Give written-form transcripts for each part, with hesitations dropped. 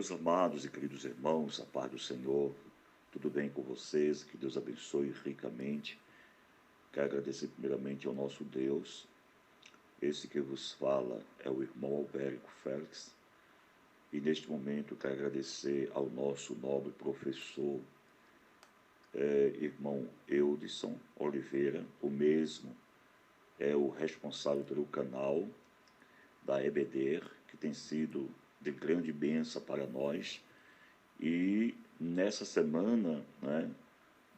Meus amados e queridos irmãos, a paz do Senhor, tudo bem com vocês? Que Deus abençoe ricamente. Quero agradecer primeiramente ao nosso Deus. Esse que vos fala é o irmão Albérico Félix. E neste momento quero agradecer ao nosso nobre professor, irmão Eudson Oliveira. O mesmo é o responsável pelo canal da EBD, que tem sido de grande bênção para nós. E nessa semana,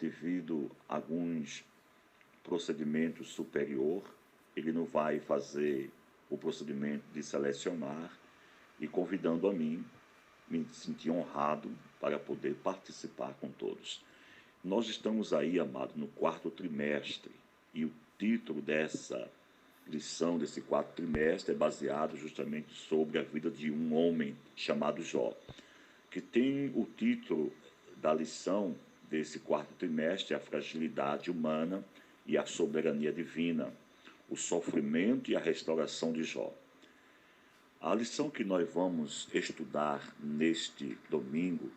devido a alguns procedimentos superior, ele não vai fazer o procedimento de selecionar e convidando a mim, me senti honrado para poder participar com todos. Nós estamos aí, amado, no 4º trimestre e o título dessa lição, desse 4º trimestre, é baseado justamente sobre a vida de um homem chamado Jó, que tem o título da lição desse 4º trimestre, a fragilidade humana e a soberania divina, o sofrimento e a restauração de Jó. A lição que nós vamos estudar neste domingo,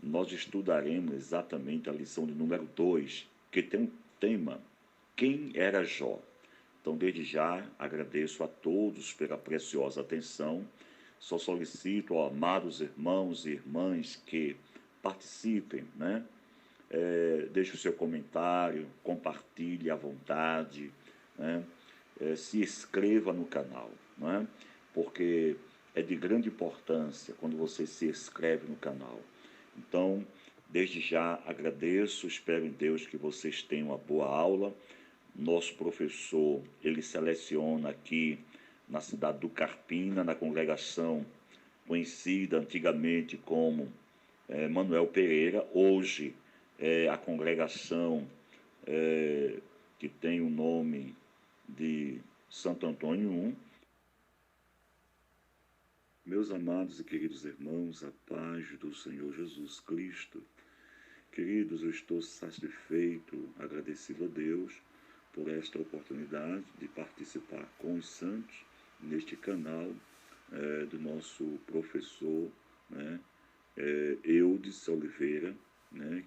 nós estudaremos exatamente a lição de número 2, que tem um tema, quem era Jó? Então, desde já, agradeço a todos pela preciosa atenção. Só solicito aos amados irmãos e irmãs que participem, deixe o seu comentário, compartilhe à vontade, se inscreva no canal, porque é de grande importância quando você se inscreve no canal. Então, desde já agradeço, espero em Deus que vocês tenham uma boa aula. Nosso professor, ele seleciona aqui na cidade do Carpina, na congregação conhecida antigamente como Manuel Pereira, hoje é a congregação que tem o nome de Santo Antônio I. Meus amados e queridos irmãos, a paz do Senhor Jesus Cristo. Queridos, eu estou satisfeito, agradecido a Deus por esta oportunidade de participar com os santos neste canal do nosso professor, Eudson Oliveira,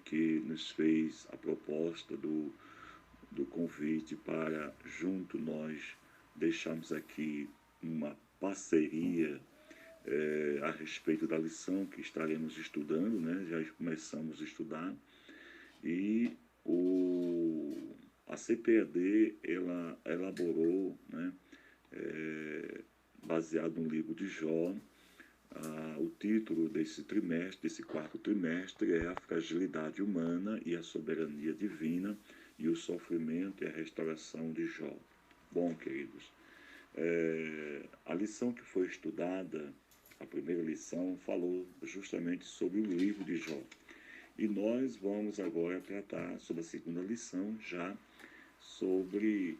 que nos fez a proposta do convite para, junto nós, deixarmos aqui uma parceria a respeito da lição que estaremos estudando, já começamos a estudar, e a CPAD ela elaborou, baseado no livro de Jó, o título desse trimestre, desse 4º trimestre, é a fragilidade humana e a soberania divina e o sofrimento e a restauração de Jó. Bom, queridos, a lição que foi estudada, a primeira lição, falou justamente sobre o livro de Jó. E nós vamos agora tratar sobre a segunda lição, já sobre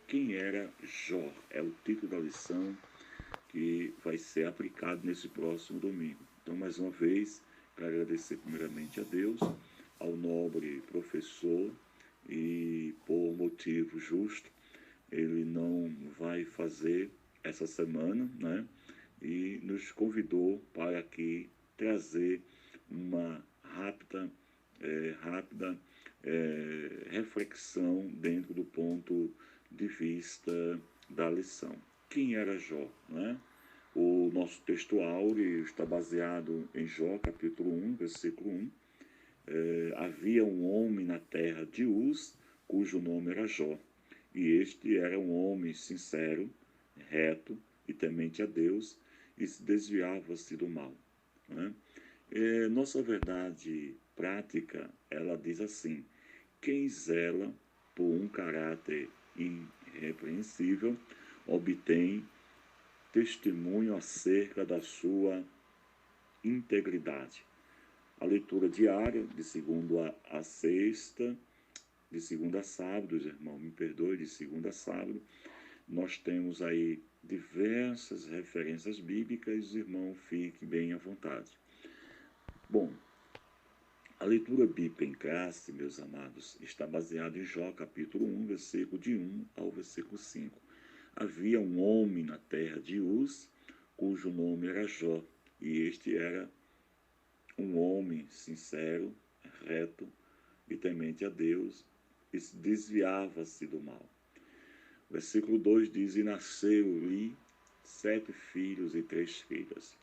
quem era Jó. É o título da lição que vai ser aplicado nesse próximo domingo. Então, mais uma vez, quero agradecer primeiramente a Deus, ao nobre professor, e por motivo justo, ele não vai fazer essa semana, e nos convidou para aqui trazer uma rápida reflexão dentro do ponto de vista da lição. Quem era Jó? O nosso texto áureo está baseado em Jó, capítulo 1, versículo 1. Havia um homem na terra de Uz, cujo nome era Jó, e este era um homem sincero, reto e temente a Deus, e se desviava-se do mal. Nossa verdade prática, ela diz assim: quem zela por um caráter irrepreensível obtém testemunho acerca da sua integridade. A leitura diária, de segunda a sexta, de segunda a sábado, irmão, me perdoe, de segunda a sábado, nós temos aí diversas referências bíblicas, irmão, fique bem à vontade. Bom, a leitura bíblica em classe, meus amados, está baseada em Jó, capítulo 1, versículo de 1 ao versículo 5. Havia um homem na terra de Uz, cujo nome era Jó, E este era um homem sincero, reto e temente a Deus, e desviava-se do mal. Versículo 2 diz: E nasceu-lhe 7 filhos e 3 filhas.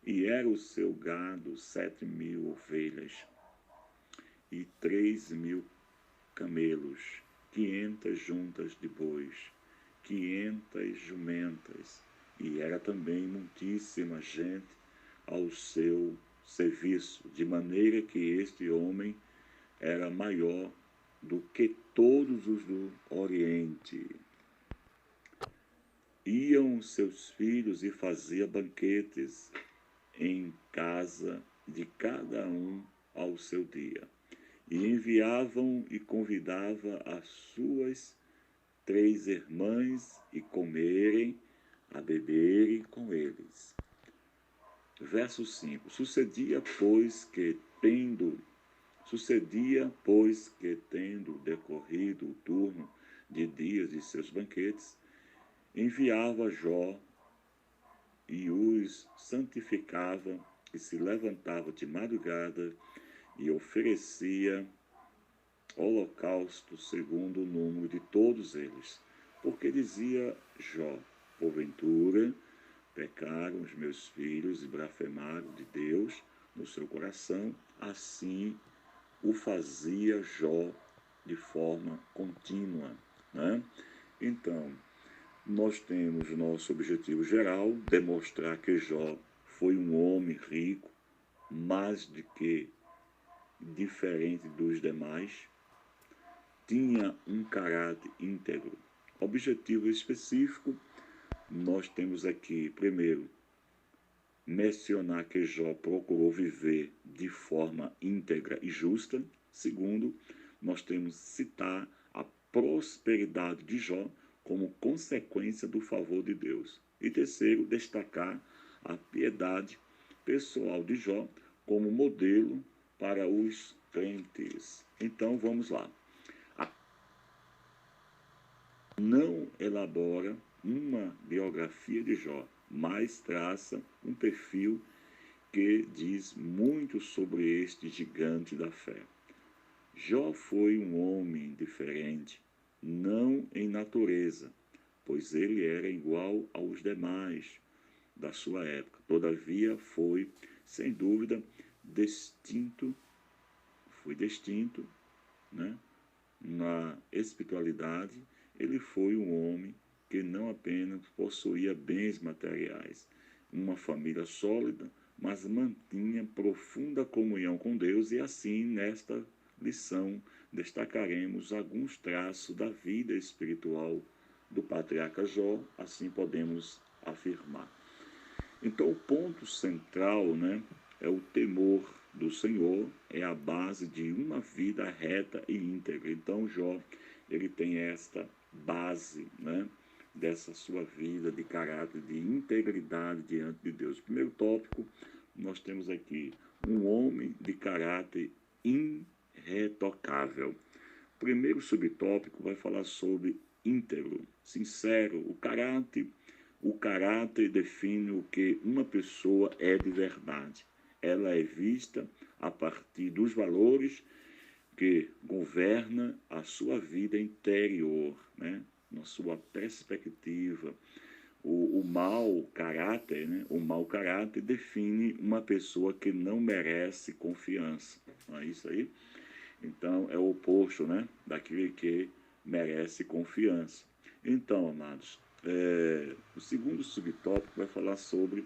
E era o seu gado 7.000 ovelhas e 3.000 camelos, 500 juntas de bois, 500 jumentas, e era também muitíssima gente ao seu serviço, de maneira que este homem era maior do que todos os do Oriente. Iam seus filhos e fazia banquetes em casa de cada um ao seu dia. E enviavam e convidava as suas 3 irmãs e comerem, a beberem com eles. Verso 5. Sucedia, pois, que tendo decorrido o turno de dias de seus banquetes, enviava Jó e os santificava, e se levantava de madrugada e oferecia holocausto segundo o número de todos eles. Porque dizia Jó: porventura pecaram os meus filhos e blasfemaram de Deus no seu coração. Assim o fazia Jó de forma contínua, né? Então, nós temos nosso objetivo geral, demonstrar que Jó foi um homem rico, mais do que diferente dos demais, tinha um caráter íntegro. Objetivo específico, nós temos aqui, primeiro, mencionar que Jó procurou viver de forma íntegra e justa. Segundo, nós temos que citar a prosperidade de Jó como consequência do favor de Deus. E terceiro, destacar a piedade pessoal de Jó como modelo para os crentes. Então, vamos lá. Não elabora uma biografia de Jó, mas traça um perfil que diz muito sobre este gigante da fé. Jó foi um homem diferente, não em natureza, pois ele era igual aos demais da sua época. Todavia foi, sem dúvida, distinto, né? Na espiritualidade. Ele foi um homem que não apenas possuía bens materiais, uma família sólida, mas mantinha profunda comunhão com Deus, e assim, nesta lição, destacaremos alguns traços da vida espiritual do patriarca Jó, assim podemos afirmar. Então, o ponto central, né, é o temor do Senhor, é a base de uma vida reta e íntegra. Então, Jó, ele tem esta base, né, dessa sua vida de caráter, de integridade diante de Deus. Primeiro tópico, nós temos aqui um homem de caráter irretocável. Primeiro subtópico vai falar sobre íntegro, sincero. O caráter define o que uma pessoa é de verdade. Ela é vista a partir dos valores que governa a sua vida interior, né? Na sua perspectiva. O mau caráter, né? O mau caráter define uma pessoa que não merece confiança. Não é isso aí? Então, é o oposto, né, daquele que merece confiança. Então, amados, o segundo subtópico vai falar sobre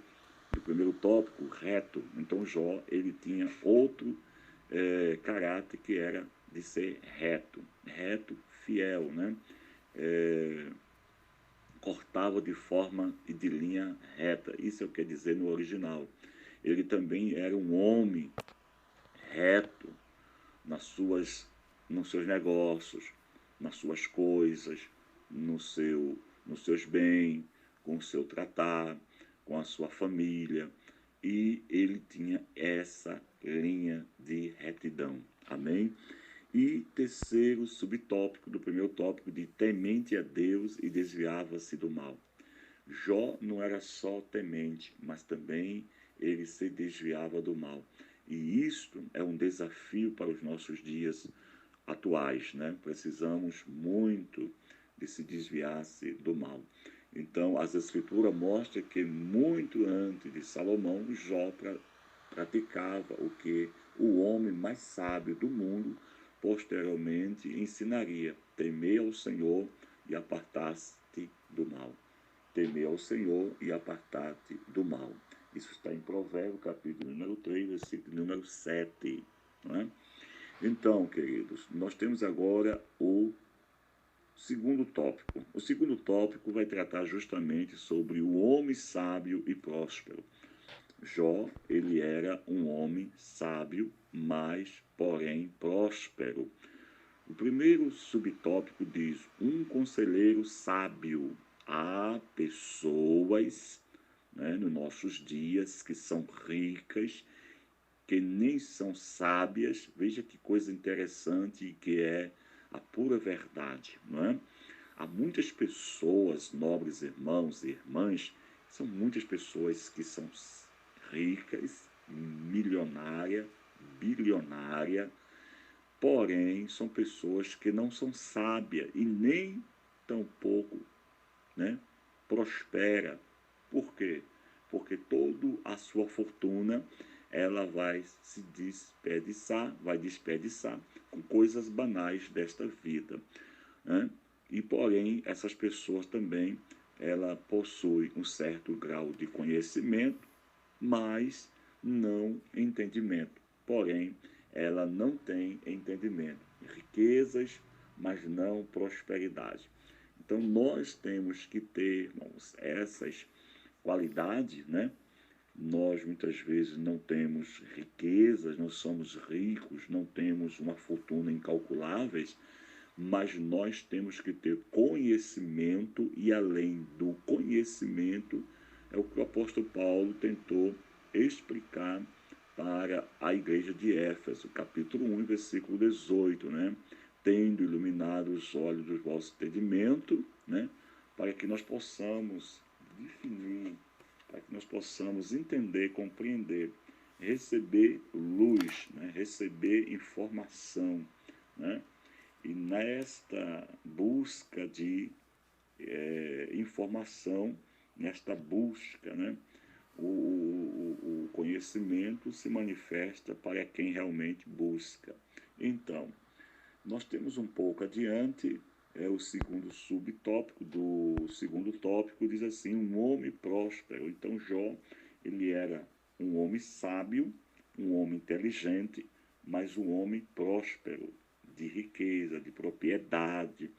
o primeiro tópico, reto. Então, Jó, ele tinha outro caráter, que era de ser reto, fiel, né? Cortava de forma e de linha reta. Isso é o que quer dizer no original. Ele também era um homem reto nos seus negócios, nas suas coisas, nos seus bens, com o seu tratar, com a sua família. E ele tinha essa linha de retidão. Amém? E terceiro subtópico do primeiro tópico, de temente a Deus e desviava-se do mal. Jó não era só temente, mas também ele se desviava do mal. E isto é um desafio para os nossos dias atuais, né? Precisamos muito de se desviar-se do mal. Então, as Escrituras mostram que muito antes de Salomão, Jó praticava o que o homem mais sábio do mundo posteriormente ensinaria: temer ao Senhor e apartar-te do mal. Temer ao Senhor e apartar-te do mal. Isso está em Provérbios, capítulo número 3, versículo número 7. Não é? Então, queridos, nós temos agora o segundo tópico. O segundo tópico vai tratar justamente sobre o homem sábio e próspero. Jó, ele era um homem sábio, mas, porém, próspero. O primeiro subtópico diz: um conselheiro sábio. Há pessoas, né, nos nossos dias que são ricas, que nem são sábias. Veja que coisa interessante e que é a pura verdade, não é? Há muitas pessoas, nobres irmãos e irmãs, são muitas pessoas que são ricas, milionária, bilionária, porém são pessoas que não são sábias e nem tampouco, né, prospera. Por quê? Porque toda a sua fortuna ela vai se desperdiçar, com coisas banais desta vida, né? E porém essas pessoas também ela possui um certo grau de conhecimento, mas não entendimento. Porém, ela não tem entendimento. Riquezas, mas não prosperidade. Então, nós temos que ter, irmãos, essas qualidades, né? Nós, muitas vezes, não temos riquezas, não somos ricos, não temos uma fortuna incalculáveis, mas nós temos que ter conhecimento e, além do conhecimento, é o que o apóstolo Paulo tentou explicar para a igreja de Éfeso, capítulo 1, versículo 18, né? Tendo iluminado os olhos do vosso entendimento, né? Para que nós possamos definir, para que nós possamos entender, compreender, receber luz, né? Receber informação, né? E nesta busca de informação, nesta busca, né, o conhecimento se manifesta para quem realmente busca. Então, nós temos um pouco adiante, o segundo subtópico do segundo tópico, diz assim: um homem próspero. Então, Jó, ele era um homem sábio, um homem inteligente, mas um homem próspero, de riqueza, de propriedade.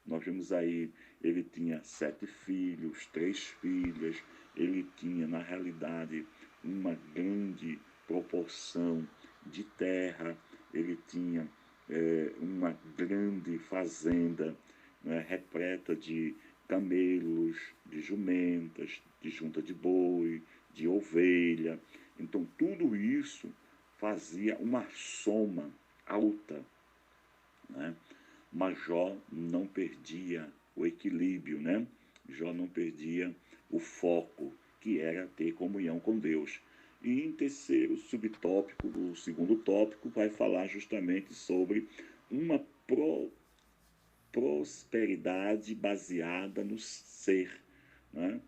Nós vemos aí, ele tinha 7 filhos, 3 filhas, ele tinha, na realidade, uma grande proporção de terra, ele tinha uma grande fazenda, né, repleta de camelos, de jumentas, de junta de boi, de ovelha. Então, tudo isso fazia uma soma alta, né? Mas Jó não perdia o equilíbrio, né? Jó não perdia o foco, que era ter comunhão com Deus. E em terceiro subtópico, o segundo tópico, vai falar justamente sobre uma prosperidade baseada no ser, né?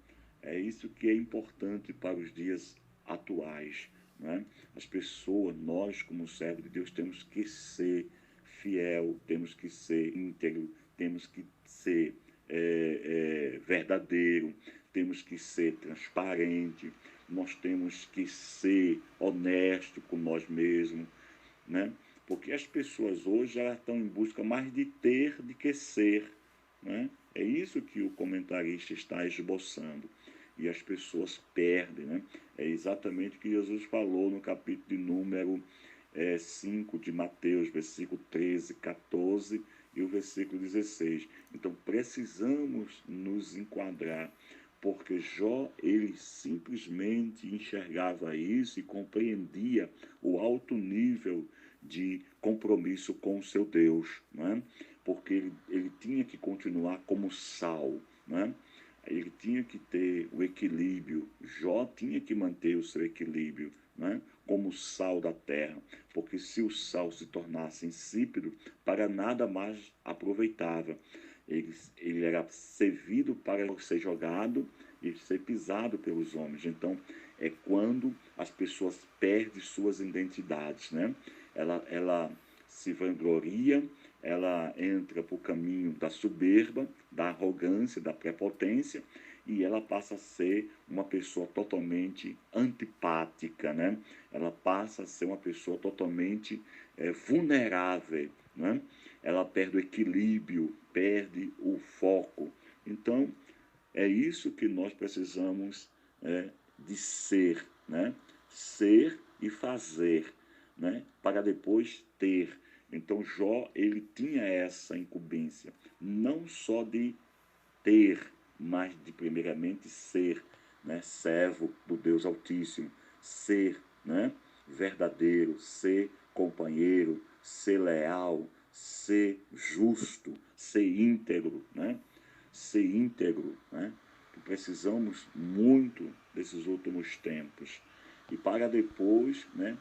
É isso que é importante para os dias atuais, né? As pessoas, nós como servos de Deus, temos que ser fiel, temos que ser íntegro, temos que ser verdadeiro, temos que ser transparente, nós temos que ser honesto com nós mesmos, né? Porque as pessoas hoje elas estão em busca mais de ter do que ser, né? É isso que o comentarista está esboçando. E as pessoas perdem, né? É exatamente o que Jesus falou no capítulo de número 5 de Mateus, versículo 13, 14 e o versículo 16. Então precisamos nos enquadrar, porque Jó, ele simplesmente enxergava isso e compreendia o alto nível de compromisso com o seu Deus, né? Porque ele tinha que continuar como sal, né? ele tinha que ter o equilíbrio, Jó tinha que manter o seu equilíbrio, né? Como o sal da terra, porque se o sal se tornasse insípido, para nada mais aproveitava. Ele era servido para ser jogado e ser pisado pelos homens. Então, é quando as pessoas perdem suas identidades, né? Ela se vangloria, ela entra para o caminho da soberba, da arrogância, da prepotência, e ela passa a ser uma pessoa totalmente antipática, né? Ela passa a ser uma pessoa totalmente vulnerável, né? Ela perde o equilíbrio, perde o foco. Então, é isso que nós precisamos de ser, né? Ser e fazer, né? Para depois ter. Então Jó, ele tinha essa incumbência, não só de ter, mas de primeiramente ser, né? Servo do Deus Altíssimo, ser, né? Verdadeiro, ser companheiro, ser leal, ser justo, ser íntegro, né? Ser íntegro, né? Que precisamos muito desses últimos tempos. E para depois, né,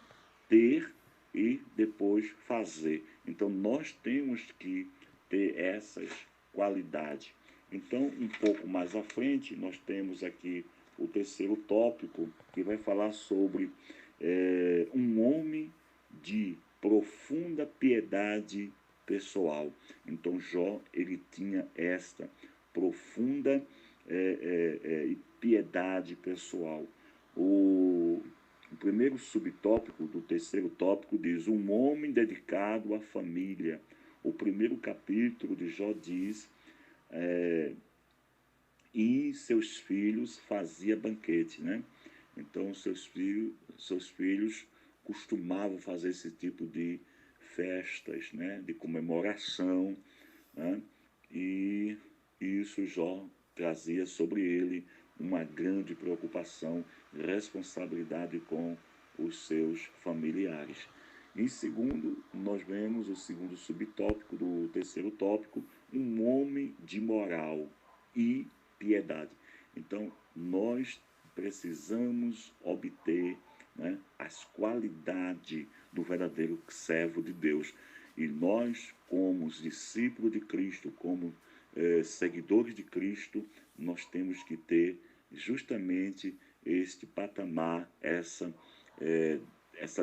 ter e depois fazer. Então nós temos que ter essas qualidades. Então, um pouco mais à frente, nós temos aqui o terceiro tópico, que vai falar sobre um homem de profunda piedade pessoal. Então, Jó, ele tinha esta profunda piedade pessoal. O primeiro subtópico do terceiro tópico diz: um homem dedicado à família. O primeiro capítulo de Jó diz: e seus filhos fazia banquete, né? Então seus filhos costumavam fazer esse tipo de festas, né? De comemoração, né? E isso Jó trazia sobre ele uma grande preocupação, responsabilidade com os seus familiares. Em segundo, nós vemos o segundo subtópico do terceiro tópico, um homem de moral e piedade. Então, nós precisamos obter, né, as qualidades do verdadeiro servo de Deus. E nós, como os discípulos de Cristo, como seguidores de Cristo, nós temos que ter justamente este patamar, essa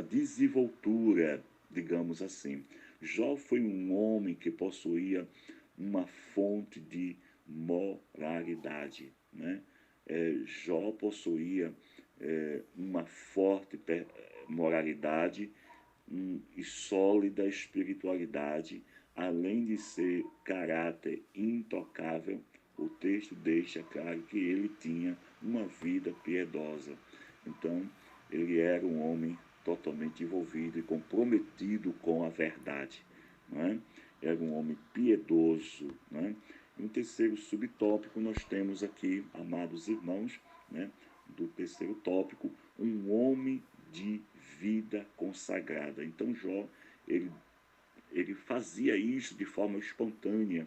desenvoltura, digamos assim. Jó foi um homem que possuía uma fonte de moralidade, né? Jó possuía uma forte moralidade e sólida espiritualidade, além de ser caráter intocável. O texto deixa claro que ele tinha uma vida piedosa. Então, ele era um homem totalmente envolvido e comprometido com a verdade, né? Era um homem piedoso, né? E um terceiro subtópico nós temos aqui, amados irmãos, né, do terceiro tópico, um homem de vida consagrada. Então Jó, ele fazia isso de forma espontânea,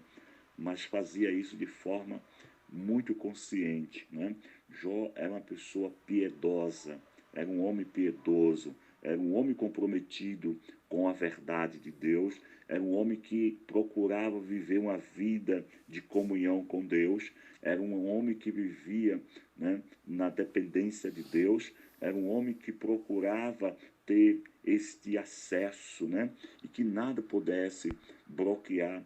mas fazia isso de forma muito consciente, né? Jó era uma pessoa piedosa, era um homem piedoso, era um homem comprometido com a verdade de Deus, era um homem que procurava viver uma vida de comunhão com Deus, era um homem que vivia, né, na dependência de Deus, era um homem que procurava ter este acesso, né, e que nada pudesse bloquear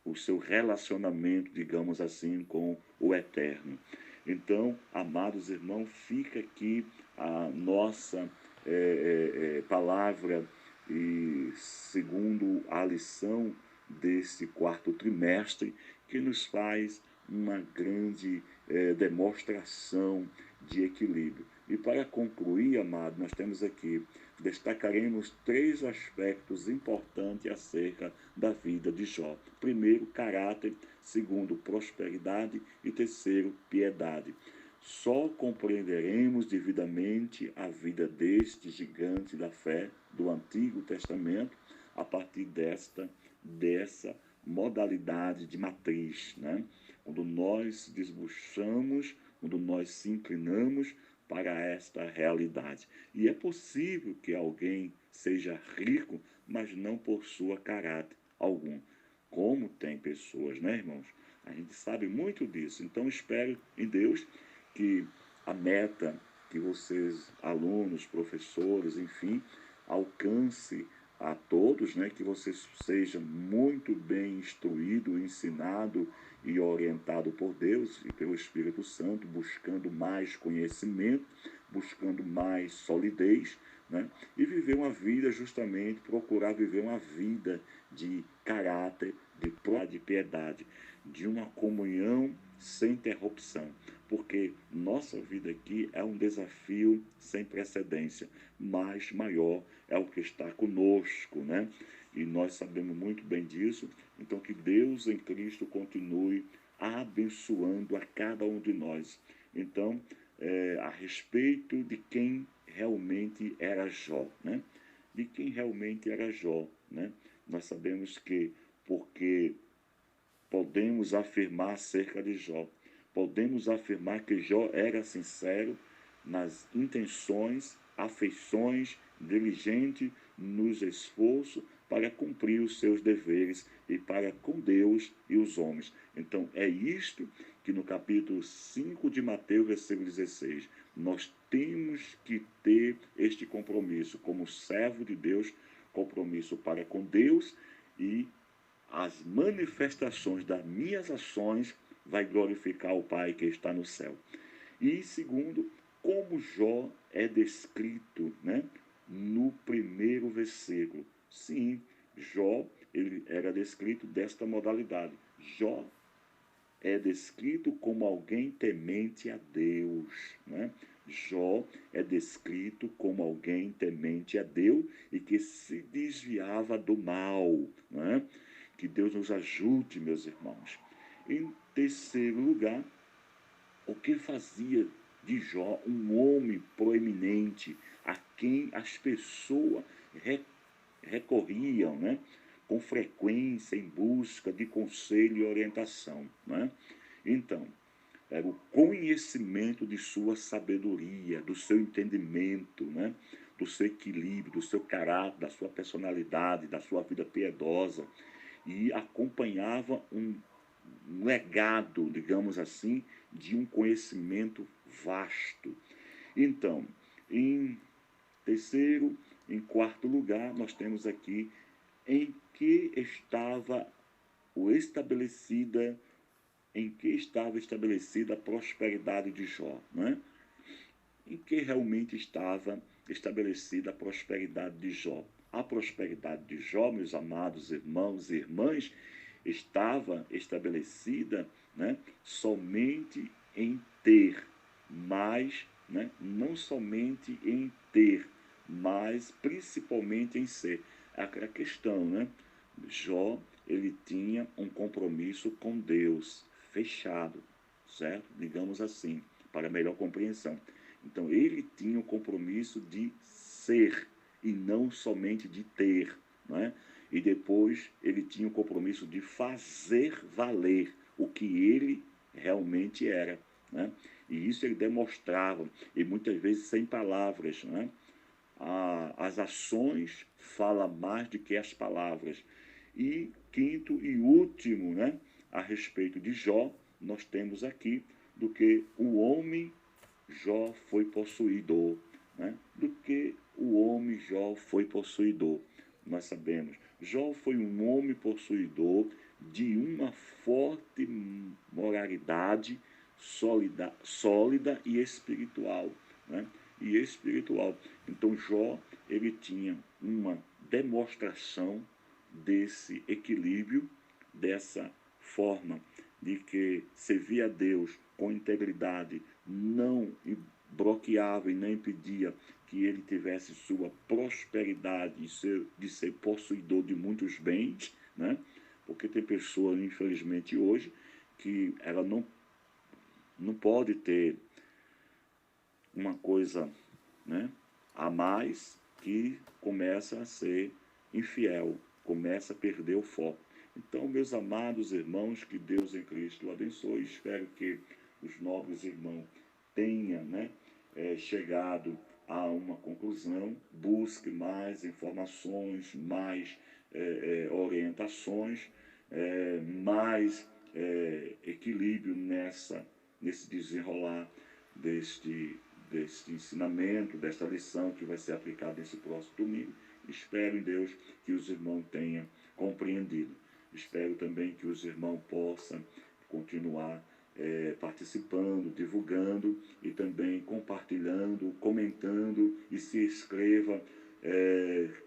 o seu relacionamento, digamos assim, com o Eterno. Então, amados irmãos, fica aqui a nossa palavra, e segundo a lição desse quarto trimestre, que nos faz uma grande demonstração de equilíbrio. E para concluir, amado, nós temos aqui, destacaremos três aspectos importantes acerca da vida de Jó. Primeiro, caráter. Segundo, prosperidade. E terceiro, piedade. Só compreenderemos devidamente a vida deste gigante da fé do Antigo Testamento a partir dessa modalidade de matriz, né? quando nós desbuchamos, quando nós se inclinamos para esta realidade. E é possível que alguém seja rico, mas não possua caráter algum. Como tem pessoas, né, irmãos? A gente sabe muito disso. Então, espero em Deus que a meta que vocês, alunos, professores, enfim, alcance a todos, né, que você seja muito bem instruído, ensinado e orientado por Deus e pelo Espírito Santo, buscando mais conhecimento, buscando mais solidez, né, e viver uma vida justamente, procurar viver uma vida de caráter, de piedade, de uma comunhão sem interrupção, porque nossa vida aqui é um desafio sem precedência, mas maior é o que está conosco, né? E nós sabemos muito bem disso. Então, que Deus em Cristo continue abençoando a cada um de nós. Então, a respeito de quem realmente era Jó, né? De quem realmente era Jó, né? Nós sabemos que, porque podemos afirmar acerca de Jó, podemos afirmar que Jó era sincero nas intenções, afeições, diligente nos esforços para cumprir os seus deveres e para com Deus e os homens. Então, é isto que no capítulo 5 de Mateus, versículo 16, nós temos que ter este compromisso como servo de Deus, compromisso para com Deus, e as manifestações das minhas ações vai glorificar o Pai que está no céu. E segundo, como Jó é descrito, né, no primeiro versículo. Sim, Jó ele era descrito desta modalidade. Jó é descrito como alguém temente a Deus, né? Jó é descrito como alguém temente a Deus e que se desviava do mal, né? Que Deus nos ajude, meus irmãos. Em terceiro lugar, o que fazia de Jó um homem proeminente a quem as pessoas recorriam, né, com frequência em busca de conselho e orientação, né? Então, era o conhecimento de sua sabedoria, do seu entendimento, né, do seu equilíbrio, do seu caráter, da sua personalidade, da sua vida piedosa, e acompanhava um legado, digamos assim, de um conhecimento vasto. Então, em terceiro, em quarto lugar, nós temos aqui em que estava estabelecida a prosperidade de Jó, né? Em que realmente estava estabelecida a prosperidade de Jó. A prosperidade de Jó, meus amados irmãos e irmãs, estava estabelecida, né, somente em ter, mas, né, não somente em ter, mas principalmente em ser. A questão, né? Jó, ele tinha um compromisso com Deus fechado, certo? Digamos assim, para melhor compreensão. Então, ele tinha o compromisso de ser e não somente de ter, né? E depois ele tinha o compromisso de fazer valer o que ele realmente era, né? E isso ele demonstrava, e muitas vezes sem palavras, né? As ações falam mais do que as palavras. E quinto e último, né, a respeito de Jó, nós temos aqui do que o homem Jó foi possuidor, né? Do que o homem Jó foi possuidor. Nós sabemos, Jó foi um homem possuidor de uma forte moralidade sólida e espiritual, né? E espiritual. Então Jó, ele tinha uma demonstração desse equilíbrio, dessa forma de que servia a Deus com integridade, não bloqueava e não impedia que ele tivesse sua prosperidade de ser possuidor de muitos bens, né? Porque tem pessoas, infelizmente, hoje, que ela não pode ter uma coisa, né, a mais, que começa a ser infiel, começa a perder o foco. Então, meus amados irmãos, que Deus em Cristo o abençoe. Espero que os nobres irmãos tenham, chegado a uma conclusão. Busque mais informações, mais orientações, mais equilíbrio nesse desenrolar deste ensinamento, desta lição que vai ser aplicada nesse próximo domingo. Espero em Deus que os irmãos tenham compreendido. Espero também que os irmãos possam continuar participando, divulgando e também compartilhando, comentando, e se inscreva,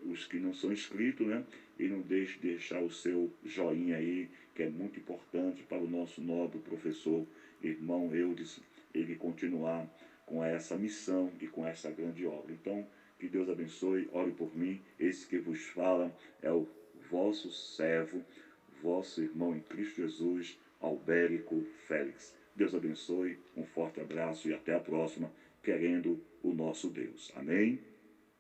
os que não são inscritos, né? E não deixe de deixar o seu joinha aí, que é muito importante para o nosso nobre professor, irmão Eudes, ele continuar com essa missão e com essa grande obra. Então, que Deus abençoe, ore por mim. Esse que vos fala é o vosso servo, vosso irmão em Cristo Jesus, Albérico Félix. Deus abençoe, um forte abraço e até a próxima, querendo o nosso Deus. Amém?